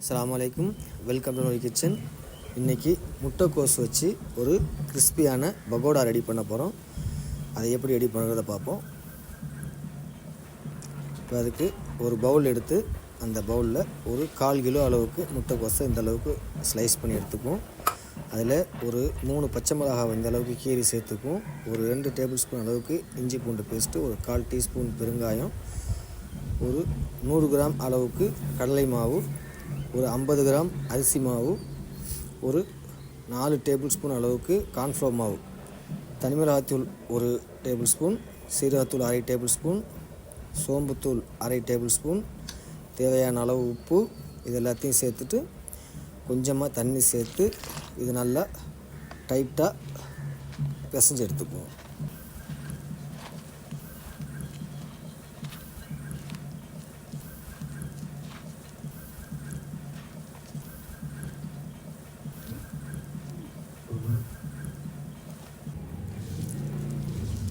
அஸ்ஸலாமு அலைக்கும். Welcome to நோய் கிச்சன். இன்றைக்கி முட்டைக்கோஸ் வச்சு ஒரு கிறிஸ்பியான பகோடா ரெடி பண்ண போகிறோம். அதை எப்படி ரெடி பண்ணுறதை பார்ப்போம். இப்போ அதுக்கு ஒரு பவுல் எடுத்து அந்த பவுலில் ஒரு 1/4 கிலோ அளவுக்கு முட்டைக்கோஸை இந்த அளவுக்கு ஸ்லைஸ் பண்ணி எடுத்துக்குவோம். அதில் ஒரு 3 பச்சை மிளகாய் இந்த அளவுக்கு கீரி சேர்த்துக்குவோம். ஒரு 2 டேபிள் ஸ்பூன் அளவுக்கு இஞ்சி பூண்டு பேஸ்ட்டு, ஒரு 1/4 டீஸ்பூன் பெருங்காயம், ஒரு 100 கிராம் அளவுக்கு கடலை மாவு, ஒரு 50 கிராம் அரிசி மாவு, ஒரு 4 டேபிள் ஸ்பூன் அளவுக்கு கார்ன்ஃப்ளவர் மாவு, தனிமிளகாத்தூள் 1 டேபிள் ஸ்பூன், சீரகத்தூள் 1/2 டேபிள் ஸ்பூன், சோம்புத்தூள் 1/2 டேபிள் ஸ்பூன், தேவையான அளவு உப்பு, இது எல்லாத்தையும் சேர்த்துட்டு கொஞ்சமாக தண்ணி சேர்த்து இது நல்லா டைட்டாக பிசைஞ்சு எடுத்துக்குவோம்.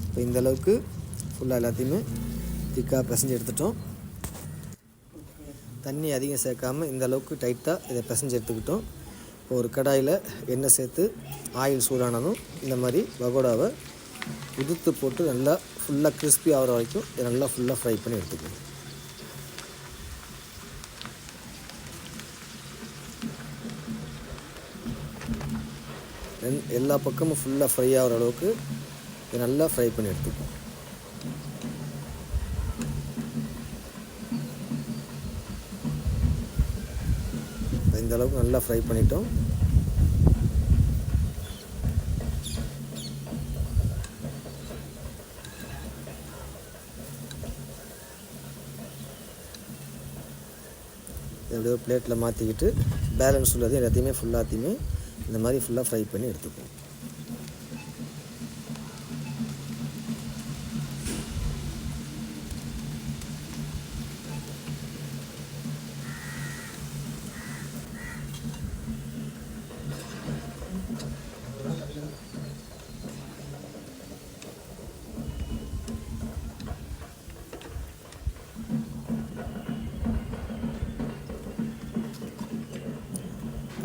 இப்போ இந்தளவுக்கு ஃபுல்லாக எல்லாத்தையுமே திக்காக பிசைஞ்சு எடுத்துட்டோம். தண்ணி அதிகம் சேர்க்காமல் இந்த அளவுக்கு டைட்டாக இதை பிசைஞ்சு எடுத்துக்கிட்டோம். இப்போ ஒரு கடாயில் எண்ணெய் சேர்த்து ஆயில் சூடானதும் இந்த மாதிரி பகோடாவை உதுத்து போட்டு நல்லா ஃபுல்லாக கிறிஸ்பி ஆகிற வரைக்கும் இதை நல்லா ஃபுல்லாக ஃப்ரை பண்ணி எடுத்துக்கணும். எல்லா பக்கமும் ஃபுல்லாக ஃப்ரை ஆகிற அளவுக்கு இதை நல்லா ஃப்ரை பண்ணி எடுத்துக்கணும். இந்த அளவுக்கு நல்லா ஃப்ரை பண்ணிட்டோம். எப்படியோ பிளேட்டில் மாற்றிக்கிட்டு பேலன்ஸ் உள்ளது எல்லாத்தையுமே ஃபுல்லாத்தையுமே இந்த மாதிரி ஃபுல்லாக ஃப்ரை பண்ணி எடுத்துக்குவோம்.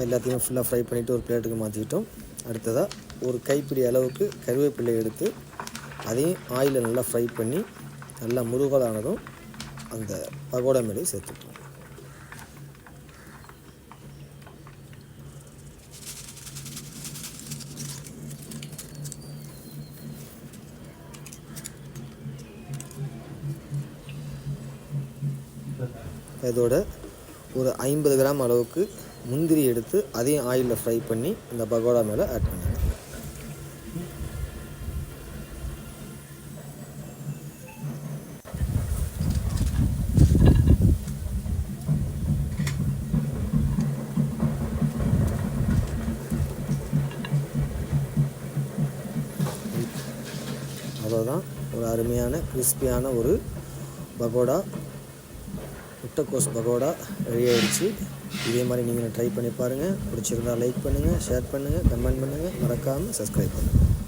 எல்லாத்தையும் ஃபுல்லாக ஃப்ரை பண்ணிவிட்டு ஒரு பிளேட்டுக்கு மாற்றிக்கிட்டோம். அடுத்ததாக ஒரு கைப்பிடி அளவுக்கு கருவேப்பிலை எடுத்து அதையும் ஆயிலில் நல்லா ஃப்ரை பண்ணி நல்லா முருகலானதும் அந்த பகோடா மேலே சேர்த்துட்டோம். இதோட ஒரு 50 கிராம் அளவுக்கு முந்திரி எடுத்து அதையும் ஆயிலில் ஃப்ரை பண்ணி இந்த பகோடா மேலே ஆட் பண்ணிடுங்க. அவ்வளோதான், ஒரு அருமையான கிறிஸ்பியான ஒரு பகோடா, முட்டைக்கோஸ் பகோடா ரெடி ஆகிடுச்சு. இதே மாதிரி நீங்களும் ட்ரை பண்ணி பாருங்கள். பிடிச்சிருந்தால் லைக் பண்ணுங்கள், ஷேர் பண்ணுங்கள், கமெண்ட் பண்ணுங்கள், மறக்காமல் சப்ஸ்கிரைப் பண்ணுங்கள்.